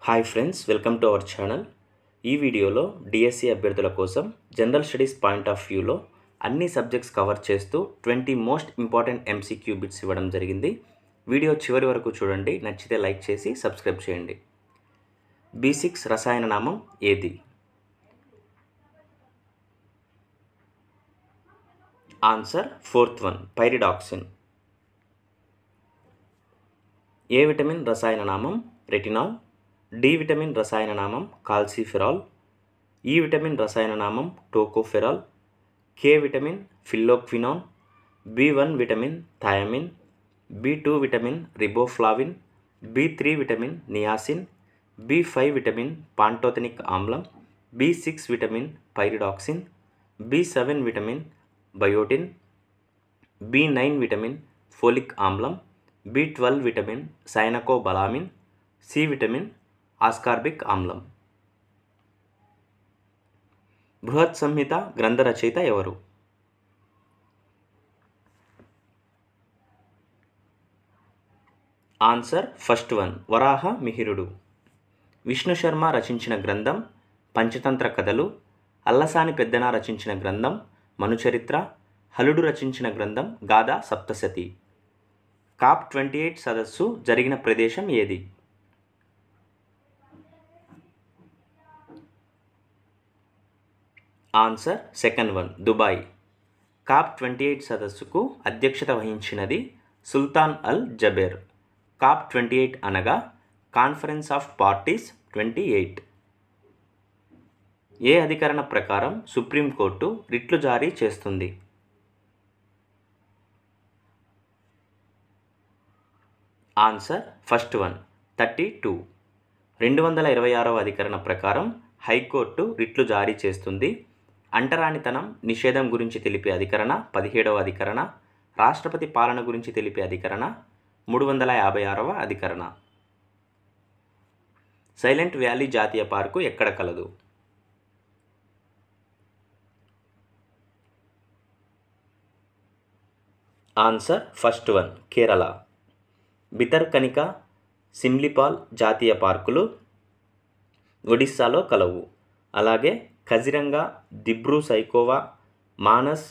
Hi friends, welcome to our channel. ఈ వీడియోలో DSC అభ్యర్థుల కోసం జనరల్ స్టడీస్ పాయింట్ ఆఫ్ వ్యూలో అన్ని సబ్జెక్ట్స్ కవర్ చేస్తూ 20 మోస్ట్ ఇంపార్టెంట్ ఎంసీక్యూ బిట్స్ ఇవ్వడం జరిగింది. వీడియో చివరి వరకు చూడండి. నచ్చితే లైక్ చేసి సబ్స్క్రైబ్ చేయండి. B6 రసాయన నామం ఏది? Answer fourth one, pyridoxine. ఏ విటమిన్ రసాయన నామం రెటినాల్. డి విటమిన్ రసాయన నామం కాల్సిఫెరాల్. ఈ విటమిన్ రసాయన నామం tocopherol. K vitamin phylloquinone. B1 vitamin thiamine. B2 vitamin riboflavin. B3 vitamin niacin. B5 vitamin pantothenic ఆమ్లం. B6 vitamin pyridoxine. B7 vitamin biotin. B9 vitamin folic ఆమ్లం. B12 vitamin cyanocobalamin. C vitamin ascorbic ఆమ్లం. బృహత్ సంహిత గ్రంథ రచయిత ఎవరు? Answer first one, వరాహ మిహిరుడు. విష్ణు శర్మ రచించిన గ్రంథం పంచతంత్ర కథలు. అల్లసాని పెద్దన రచించిన గ్రంథం మనుచరిత్ర. హలుడు రచించిన గ్రంథం గాథా సప్తశతి. COP 28 సదస్సు జరిగిన ప్రదేశం ఏది? Answer second one, Dubai. COP 28 సదస్సుకు అధ్యక్షత వహించినది సుల్తాన్ అల్ జబేర్. COP 28 అనగా కాన్ఫరెన్స్ ఆఫ్ పార్టీస్ 28. ఏ అధికరణ ప్రకారం సుప్రీంకోర్టు రిట్లు జారీ చేస్తుంది? Answer first one, 32. 226వ అధికరణ ప్రకారం హైకోర్టు రిట్లు జారీ చేస్తుంది. అంటరానితనం నిషేధం గురించి తెలిపే అధికరణ 17వ అధికరణ. రాష్ట్రపతి పాలన గురించి తెలిపే అధికరణ 356వ అధికరణ. సైలెంట్ వ్యాలీ జాతీయ పార్కు ఎక్కడ కలదు? Answer first one, Kerala. Bhitarkanika, Simlipal జాతీయ పార్కులు ఒడిస్సాలో కలవు. అలాగే కజిరంగా, దిబ్రూ సైఖోవా, మానస్,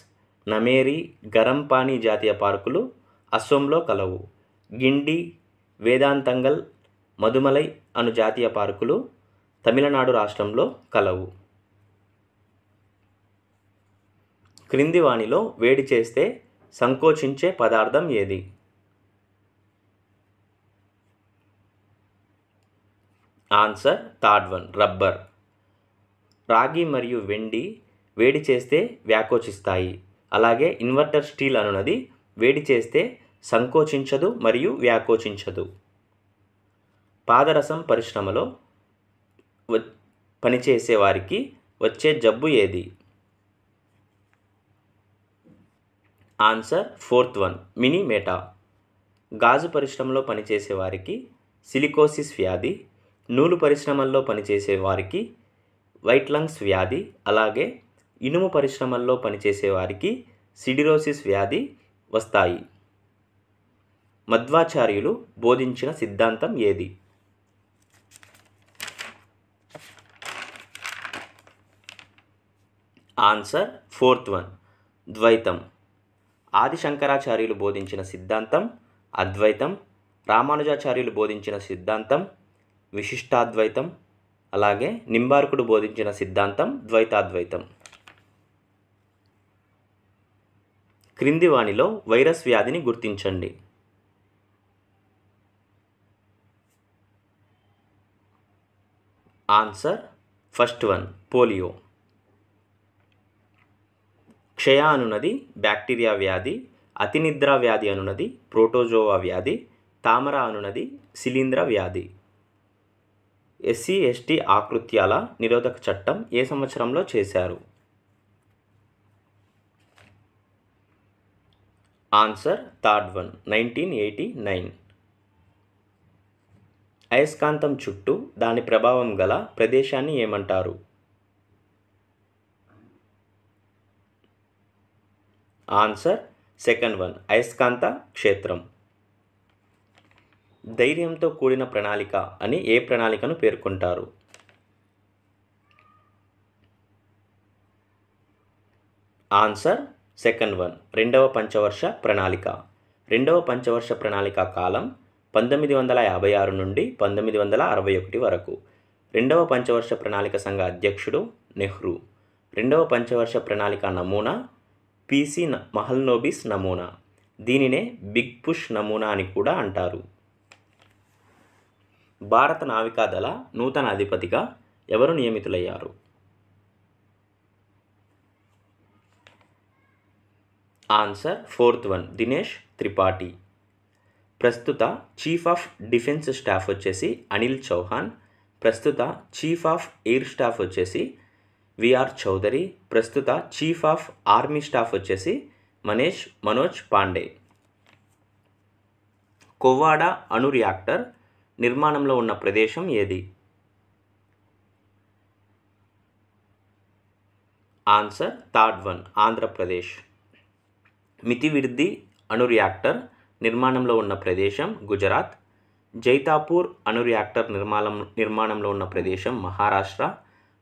నమేరి, గరంపాని జాతీయ పార్కులు అస్సోంలో కలవు. గిండి, వేదాంతంగల్, మధుమలై అను జాతీయ పార్కులు తమిళనాడు రాష్ట్రంలో కలవు. క్రింది వానిలో వేడి చేస్తే సంకోచించే పదార్థం ఏది? Answer third one, rubber. రాగి మరియు వెండి వేడి చేస్తే వ్యాకోచిస్తాయి. అలాగే ఇన్వర్టర్ స్టీల్ అనునది వేడి చేస్తే సంకోచించదు మరియు వ్యాకోచించదు. పాదరసం పరిశ్రమలో పనిచేసే వారికి వచ్చే జబ్బు ఏది? Answer fourth one, Minamata. గాజు పరిశ్రమలో పనిచేసే వారికి సిలికోసిస్ వ్యాధి. నూలు పరిశ్రమల్లో పనిచేసే వారికి వైట్ లంగ్స్ వ్యాధి. అలాగే ఇనుము పరిశ్రమల్లో పనిచేసే వారికి సిడిరోసిస్ వ్యాధి వస్తాయి. మధ్వాచార్యులు బోధించిన సిద్ధాంతం ఏది? ఆన్సర్ ఫోర్త్ వన్, ద్వైతం. ఆదిశంకరాచార్యులు బోధించిన సిద్ధాంతం అద్వైతం. రామానుజాచార్యులు బోధించిన సిద్ధాంతం విశిష్టాద్వైతం. అలాగే నింబార్కుడు బోధించిన సిద్ధాంతం ద్వైతాద్వైతం. క్రింది వానిలో వైరస్ వ్యాధిని గుర్తించండి. Answer first one, polio. క్షయ అనున్నది బ్యాక్టీరియా వ్యాధి. అతినిద్ర వ్యాధి అనున్నది ప్రోటోజోవా వ్యాధి. తామర అనున్నది శిలీంధ్ర వ్యాధి. SC/ST ఆకృత్యాల నిరోధక చట్టం ఏ సంవత్సరంలో చేశారు? Answer third one, 1989. అయస్కాంతం చుట్టూ దాని ప్రభావం గల ప్రదేశాన్ని ఏమంటారు? ఆన్సర్ సెకండ్ వన్, అయస్కాంత క్షేత్రం. ధైర్యంతో కూడిన ప్రణాళిక అని ఏ ప్రణాళికను పేర్కొంటారు? ఆన్సర్ సెకండ్ వన్, రెండవ పంచవర్ష ప్రణాళిక. రెండవ పంచవర్ష ప్రణాళిక కాలం 1956 నుండి 1961 వరకు. రెండవ పంచవర్ష ప్రణాళిక సంఘ అధ్యక్షుడు నెహ్రూ. రెండవ పంచవర్ష ప్రణాళిక నమూనా పిసి మహల్నోబిస్ నమూనా. దీనినే బిగ్ పుష్ నమూనా అని కూడా అంటారు. భారత నావికాదళ నూతన అధిపతిగా ఎవరు నియమితులయ్యారు? Answer fourth one, Dinesh Tripathi. ప్రస్తుత చీఫ్ ఆఫ్ డిఫెన్స్ స్టాఫ్ వచ్చేసి అనిల్ చౌహాన్. ప్రస్తుత చీఫ్ ఆఫ్ ఎయిర్ స్టాఫ్ వచ్చేసి విఆర్ చౌదరి. ప్రస్తుత చీఫ్ ఆఫ్ ఆర్మీ స్టాఫ్ వచ్చేసి మనోజ్ పాండే. కొవ్వాడ అణు రియాక్టర్ నిర్మాణంలో ఉన్న ప్రదేశం ఏది? Answer third one, Andhra Pradesh. Mithivirdi అణు రియాక్టర్ నిర్మాణంలో ఉన్న ప్రదేశం గుజరాత్. జైతాపూర్ అణు రియాక్టర్ నిర్మాణంలో ఉన్న ప్రదేశం మహారాష్ట్ర.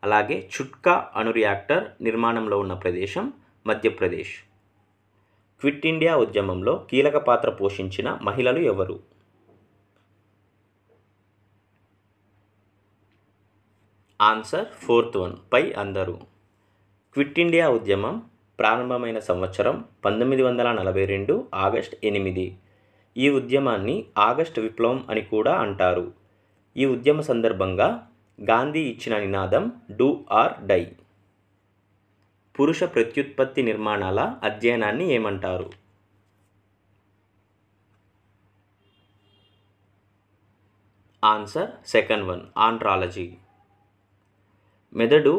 అలాగే చుట్కా అణు రియాక్టర్ నిర్మాణంలో ఉన్న ప్రదేశం మధ్యప్రదేశ్. క్విట్ ఇండియా ఉద్యమంలో కీలక పాత్ర పోషించిన మహిళలు ఎవరు? ఆన్సర్ ఫోర్త్ వన్, పై అందరూ. క్విట్ ఇండియా ఉద్యమం ప్రారంభమైన సంవత్సరం 1942 ఆగస్ట్ 8. ఈ ఉద్యమాన్ని ఆగస్ట్ విప్లవం అని కూడా అంటారు. ఈ ఉద్యమ సందర్భంగా గాంధీ ఇచ్చిన నినాదం డూ ఆర్ డై. పురుష ప్రత్యుత్పత్తి నిర్మాణాల అధ్యయనాన్ని ఏమంటారు? Answer second one, andrology. మెదడు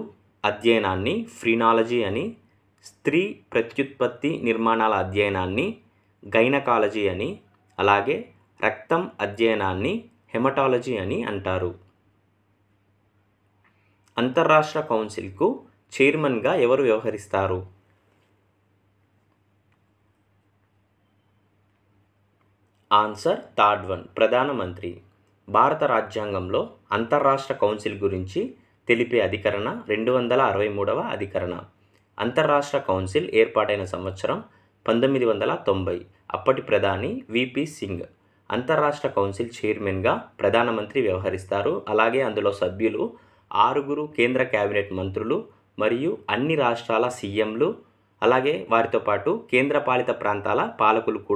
అధ్యయనాన్ని ఫ్రీనాలజీ అని, స్త్రీ ప్రత్యుత్పత్తి నిర్మాణాల అధ్యయనాన్ని గైనకాలజీ అని, అలాగే రక్తం అధ్యయనాన్ని హెమటాలజీ అని అంటారు. అంతర్రాష్ట్ర కౌన్సిల్కు చైర్మన్గా ఎవరు వ్యవహరిస్తారు? ఆన్సర్ థర్డ్ వన్, ప్రధానమంత్రి. భారత రాజ్యాంగంలో అంతర్రాష్ట్ర కౌన్సిల్ గురించి తెలిపే అధికరణ 263వ అధికరణ. అంతర్రాష్ట్ర కౌన్సిల్ ఏర్పాటైన సంవత్సరం 1990. అప్పటి ప్రధాని విపి సింగ్. అంతర్రాష్ట్ర కౌన్సిల్ చైర్మన్గా ప్రధానమంత్రి వ్యవహరిస్తారు. అలాగే అందులో సభ్యులు 6 కేంద్ర కేబినెట్ మంత్రులు మరియు అన్ని రాష్ట్రాల సీఎంలు, అలాగే వారితో పాటు కేంద్రపాలిత ప్రాంతాల పాలకులు కూడా